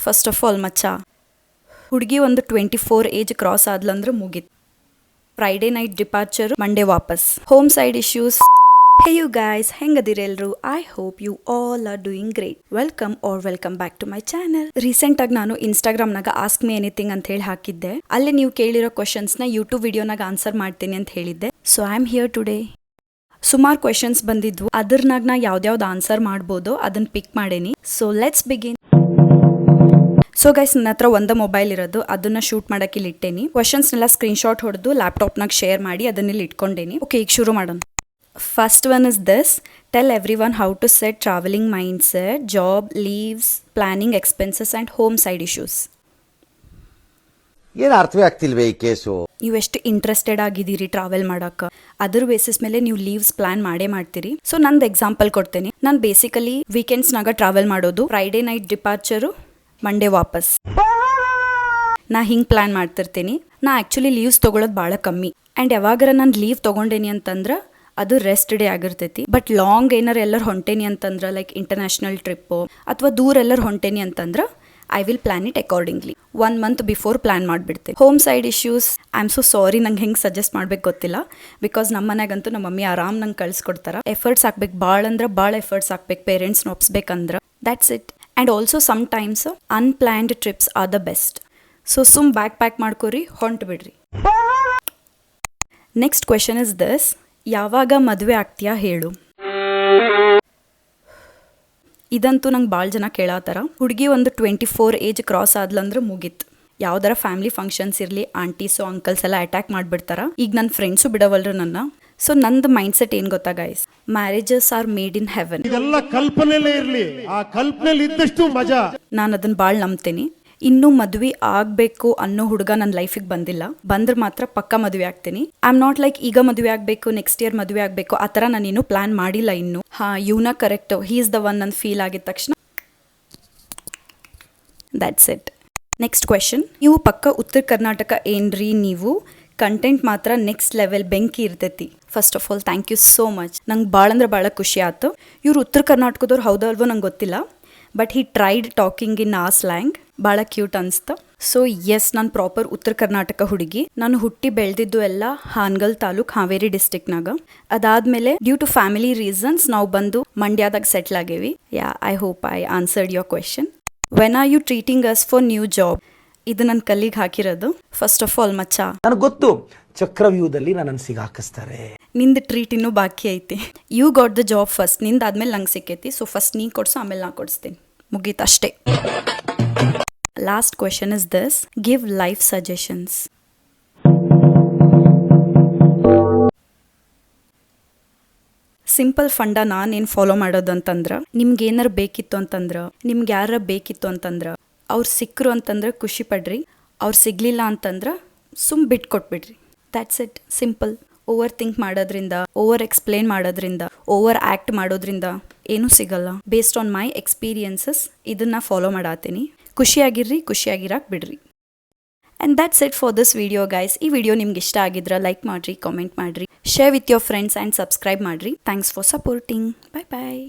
First of all ಮಚ್ಚ, ಹುಡುಗಿ ಒಂದು 24 ಏಜ್ ಕ್ರಾಸ್ ಆದ್ಲಂದ್ರೆ ಮುಗೀತು. ಫ್ರೈಡೇ ನೈಟ್ ಡಿಪಾರ್ಚರ್, ಮಂಡೇ ವಾಪಸ್. Home side issues. Hey you guys, ಹೆಂಗದಿರಿ ಎಲ್ರು? I hope you all are doing great. Welcome back to my channel. Recent ಆಗಿ ನಾನು ಇನ್ಸ್ಟಾಗ್ರಾಮ್ನಾಗ ಆಸ್ಕ್ ಮಿ ಎನಿಥಿಂಗ್ ಅಂತ ಹೇಳಿ ಹಾಕಿದ್ದೆ. ಅಲ್ಲಿ ನೀವು ಕೇಳಿರೋ ಕ್ವಶನ್ಸ್ನ ಯೂಟ್ಯೂಬ್ ವಿಡಿಯೋನಾಗ ಆನ್ಸರ್ ಮಾಡ್ತೀನಿ ಅಂತ ಹೇಳಿದ್ದೆ. So I am here today. ಸುಮಾರು ಕ್ವೆಶನ್ಸ್ ಬಂದಿದ್ವು, ಅದ್ರನಾಗ ನಾ ಯಾವ್ದಾವ್ದು ಆನ್ಸರ್ ಮಾಡ್ಬೋದು ಅದನ್ನ ಪಿಕ್ ಮಾಡೇನಿ. So let's begin. So guys, ನನ್ನ ಹತ್ರ ಒಂದು ಮೊಬೈಲ್ ಇರೋದು, ಅದನ್ನ ಶೂಟ್ ಮಾಡಕ್ಕೆ ಇಲ್ಲಿ ಇಟ್ಟೇನಿ. ಕ್ವಶನ್ಸ್ನೆಲ್ಲ ಸ್ಕ್ರೀನ್ಶಾಟ್ ಹೊಡೆದು ಲ್ಯಾಪ್ಟಾಪ್ನಾಗ ಶೇರ್ ಮಾಡಿ ಅದನ್ನಿಲ್ಲಿ ಇಟ್ಕೊಂಡೇನಿ. ಓಕೆ, ಈಗ ಶುರು ಮಾಡೋಣ. First one is this: tell everyone how to set travelling mindset, job, leaves, planning expenses and home side issues. ಏನು ಅರ್ಥವೇ ಆಗ್ತಿಲ್ವೇ ಈ ಕೇಸು? ನೀವು ಎಷ್ಟು ಇಂಟ್ರೆಸ್ಟೆಡ್ ಆಗಿದ್ದೀರಿ ಟ್ರಾವೆಲ್ ಮಾಡಕ್ಕೆ, ಅದ್ರ ಬೇಸಿಸ್ ಮೇಲೆ ನೀವು ಲೀವ್ಸ್ ಪ್ಲಾನ್ ಮಾಡೇ ಮಾಡ್ತೀರಿ. ಸೊ ನಂದು ಎಕ್ಸಾಂಪಲ್ ಕೊಡ್ತೇನೆ. ನಾನು ಬೇಸಿಕಲಿ ವೀಕೆಂಡ್ಸ್ನಾಗ ಟ್ರಾವೆಲ್ ಮಾಡೋದು. ಫ್ರೈಡೇ ನೈಟ್ ಡಿಪಾರ್ಚರು, ಮಂಡೇ ವಾಪಸ್. ನಾ ಹಿಂಗೆ ಪ್ಲಾನ್ ಮಾಡ್ತಿರ್ತೀನಿ. ನಾ ಆ್ಯಕ್ಚುಲಿ ಲೀವ್ಸ್ ತೊಗೊಳೋದು ಭಾಳ ಕಮ್ಮಿ. ಆ್ಯಂಡ್ ಯಾವಾಗಾರ ನಾನು ಲೀವ್ ತೊಗೊಂಡೇನಿ ಅಂತಂದ್ರೆ ಅದು ರೆಸ್ಟ್ ಡೇ ಆಗಿರ್ತೈತಿ. ಬಟ್ ಲಾಂಗ್ ಏನಾರು ಎಲ್ಲರೂ ಹೊಂಟೇನಿ ಅಂತಂದ್ರೆ, ಲೈಕ್ ಇಂಟರ್ನ್ಯಾಷನಲ್ ಟ್ರಿಪ್ಪು ಅಥವಾ ದೂರ ಎಲ್ಲರೂ ಹೊಂಟೇನಿ ಅಂತಂದ್ರೆ I will plan it accordingly. 1 month before plan ಮಾಡಿಬಿಡ್ತೇನೆ. Home side issues, I am so sorry, ನಂಗೆ ಹೆಂಗೆ ಸಜೆಸ್ಟ್ ಮಾಡ್ಬೇಕು ಗೊತ್ತಿಲ್ಲ. ಬಿಕಾಸ್ ನಮ್ಮ ಮನೆಗಂತೂ ನಮ್ಮ ಮಮ್ಮಿ ಆರಾಮ್ ನಂಗೆ ಕಳ್ಸಿಕೊಡ್ತಾರೆ. ಎಫರ್ಟ್ಸ್ ಹಾಕ್ಬೇಕು, ಭಾಳ ಅಂದ್ರೆ ಭಾಳ ಎಫರ್ಟ್ಸ್ ಹಾಕ್ಬೇಕು ಪೇರೆಂಟ್ಸ್ನ ಒಪ್ಸ್ಬೇಕಂದ್ರೆ. That's it. And also sometimes unplanned trips are the best. So ಸುಮ್ ಬ್ಯಾಗ್ ಪ್ಯಾಕ್ ಮಾಡ್ಕೊರಿ, ಹೊಂಟು ಬಿಡ್ರಿ. ನೆಕ್ಸ್ಟ್ ಕ್ವೆಶನ್ ಇಸ್ ದಿಸ್: ಯಾವಾಗ ಮದುವೆ ಆಗ್ತೀಯಾ ಹೇಳು. ಇದಂತೂ ನಂಗೆ ಭಾಳ ಜನ ಕೇಳತ್ತಾರ. ಹುಡುಗಿ ಒಂದು 24 ಏಜ್ ಕ್ರಾಸ್ ಆದ್ಲಂದ್ರೆ ಮುಗೀತು. ಯಾವ್ದಾರ ಫ್ಯಾಮಿಲಿ ಫಂಕ್ಷನ್ಸ್ ಇರಲಿ, ಆಂಟೀಸು ಅಂಕಲ್ಸ್ ಎಲ್ಲ ಅಟ್ಯಾಕ್ ಮಾಡಿಬಿಡ್ತಾರ. ಈಗ ನನ್ನ ಫ್ರೆಂಡ್ಸು ಬಿಡವಲ್ರು ನನ್ನ. ಸೊ ನಂದು ಮೈಂಡ್ ಸೆಟ್ ಏನು ಗೊತ್ತಾ guys? Marriages are made in heaven. ಇದೆಲ್ಲ ಕಲ್ಪನೆಲೇ ಇರಲಿ, ಆ ಕಲ್ಪನೆಲಿ ಇದ್ದಷ್ಟು ಮಜಾ. ನಾನು ಅದನ್ನ ಭಾಳ ನಂಬ್ತೀನಿ. ಇನ್ನೂ ಮದುವೆ ಆಗಬೇಕು ಅನ್ನೋ ಹುಡುಗ ನನ್ನ ಲೈಫಿಗೆ ಬಂದಿಲ್ಲ. ಬಂದ್ರೆ ಮಾತ್ರ ಪಕ್ಕ ಮದುವೆ ಆಗ್ತೀನಿ. ಐ ಆಮ್ ನಾಟ್ ಲೈಕ್ ಈಗ ಮದುವೆ ಆಗಬೇಕು, ನೆಕ್ಸ್ಟ್ ಇಯರ್ ಮದುವೆ ಆಗಬೇಕು, ಆ ಥರ ನಾನೇನು ಪ್ಲಾನ್ ಮಾಡಿಲ್ಲ ಇನ್ನು. ಇವನ correct, he is the one ಅಂತ ಫೀಲ್ ಆಗಿದ ತಕ್ಷಣ ದ್ಯಾಟ್ಸ್ ಇಟ್. ನೆಕ್ಸ್ಟ್ ಕ್ವೆಶನ್: ನೀವು ಪಕ್ಕ ಉತ್ತರ ಕರ್ನಾಟಕ ಏನ್ರಿ ನೀವು? ಕಂಟೆಂಟ್ ಮಾತ್ರ ನೆಕ್ಸ್ಟ್ ಲೆವೆಲ್, ಬೆಂಕಿ ಇರ್ತೈತಿ. First of all thank you so much. ನಂಗೆ ಭಾಳ ಅಂದ್ರೆ ಭಾಳ ಖುಷಿ ಆಯ್ತು. ಇವ್ರು ಉತ್ತರ ಕರ್ನಾಟಕದವ್ರು ಹೌದೋ ಅಲ್ವೋ ನಂಗೆ ಗೊತ್ತಿಲ್ಲ, ಬಟ್ ಹಿ ಟ್ರೈಡ್ ಟಾಕಿಂಗ್ ಇನ್ ಆ ಸ್ಲ್ಯಾಂಗ್. ಭಾಳ ಕ್ಯೂಟ್ ಅನಿಸ್ತು. ಸೊ ಎಸ್, ನಾನು ಪ್ರಾಪರ್ ಉತ್ತರ ಕರ್ನಾಟಕ ಹುಡುಗಿ. ನಾನು ಹುಟ್ಟಿ ಬೆಳೆದಿದ್ದು ಎಲ್ಲ ಹಾನಗಲ್ ತಾಲೂಕ್, ಹಾವೇರಿ ಡಿಸ್ಟಿಕ್ನಾಗ. ಅದಾದ್ಮೇಲೆ ಡ್ಯೂ ಟು ಫ್ಯಾಮಿಲಿ ರೀಸನ್ಸ್ ನಾವು ಬಂದು ಮಂಡ್ಯದಾಗ ಸೆಟ್ಲ್ ಆಗೇವಿ. Yeah, I hope I answered your question. When are you treating us for new job? ಇದು ನನ್ನ ಕಲ್ಲಿಗೆ ಹಾಕಿರೋದು. ಫಸ್ಟ್ ಆಫ್ ಆಲ್ ಮಚ್ಚ, ನನಗೆ ಗೊತ್ತು ಚಕ್ರವ್ಯೂಹದಲ್ಲಿ ನನ್ನನ್ನು ಸಿಗಾಕಿಸ್ತಾರೆ. ನಿಂದು ಟ್ರೀಟ್ ಇನ್ನೂ ಬಾಕಿ ಐತಿ. You got the job first, ನಿಂದಾದ್ಮೇಲೆ ನಂಗೆ ಸಿಕ್ಕೈತಿ. ಸೊ ಫಸ್ಟ್ ನೀ ಕೊಡ್ಸು, ಆಮೇಲೆ ನಾ ಕೊಡಿಸ್ತೀನಿ. ಮುಗೀತು ಅಷ್ಟೇ. Last question is this: give life suggestions. Simple fund ನಾನೇನು ಫಾಲೋ ಮಾಡೋದು ಅಂತಂದ್ರೆ, ನಿಮ್ಗೆ ಏನಾರು ಬೇಕಿತ್ತು ಅಂತಂದ್ರೆ, ನಿಮ್ಗೆ ಯಾರ ಬೇಕಿತ್ತು ಅಂತಂದ್ರೆ, ಅವ್ರು ಸಿಕ್ಕರು ಅಂತಂದ್ರೆ ಖುಷಿ ಪಡ್ರಿ. ಅವ್ರು ಸಿಗ್ಲಿಲ್ಲ ಅಂತಂದ್ರೆ ಸುಮ್ ಬಿಟ್ಕೊಟ್ಬಿಡ್ರಿ. That's it. Simple. Over think ಮಾಡೋದ್ರಿಂದ, ಓವರ್ ಎಕ್ಸ್ಪ್ಲೇನ್ ಮಾಡೋದ್ರಿಂದ, ಓವರ್ ಆ್ಯಕ್ಟ್ ಮಾಡೋದ್ರಿಂದ ಏನೂ ಸಿಗಲ್ಲ. ಬೇಸ್ಡ್ ಆನ್ ಮೈ ಎಕ್ಸ್ಪೀರಿಯನ್ಸಸ್ ಇದನ್ನ ಫಾಲೋ ಮಾಡಾತೀನಿ. ಖುಷಿಯಾಗಿರ್ರಿ, ಖುಷಿಯಾಗಿರಕ್ಕೆ ಬಿಡ್ರಿ. And that's it for this video guys. ಈ ವಿಡಿಯೋ ನಿಮ್ಗೆ ಇಷ್ಟ ಆಗಿದ್ರೆ ಲೈಕ್ ಮಾಡಿರಿ, ಕಾಮೆಂಟ್ ಮಾಡಿರಿ, share with your friends and subscribe ಮಾಡಿರಿ. Thanks for supporting. Bye bye.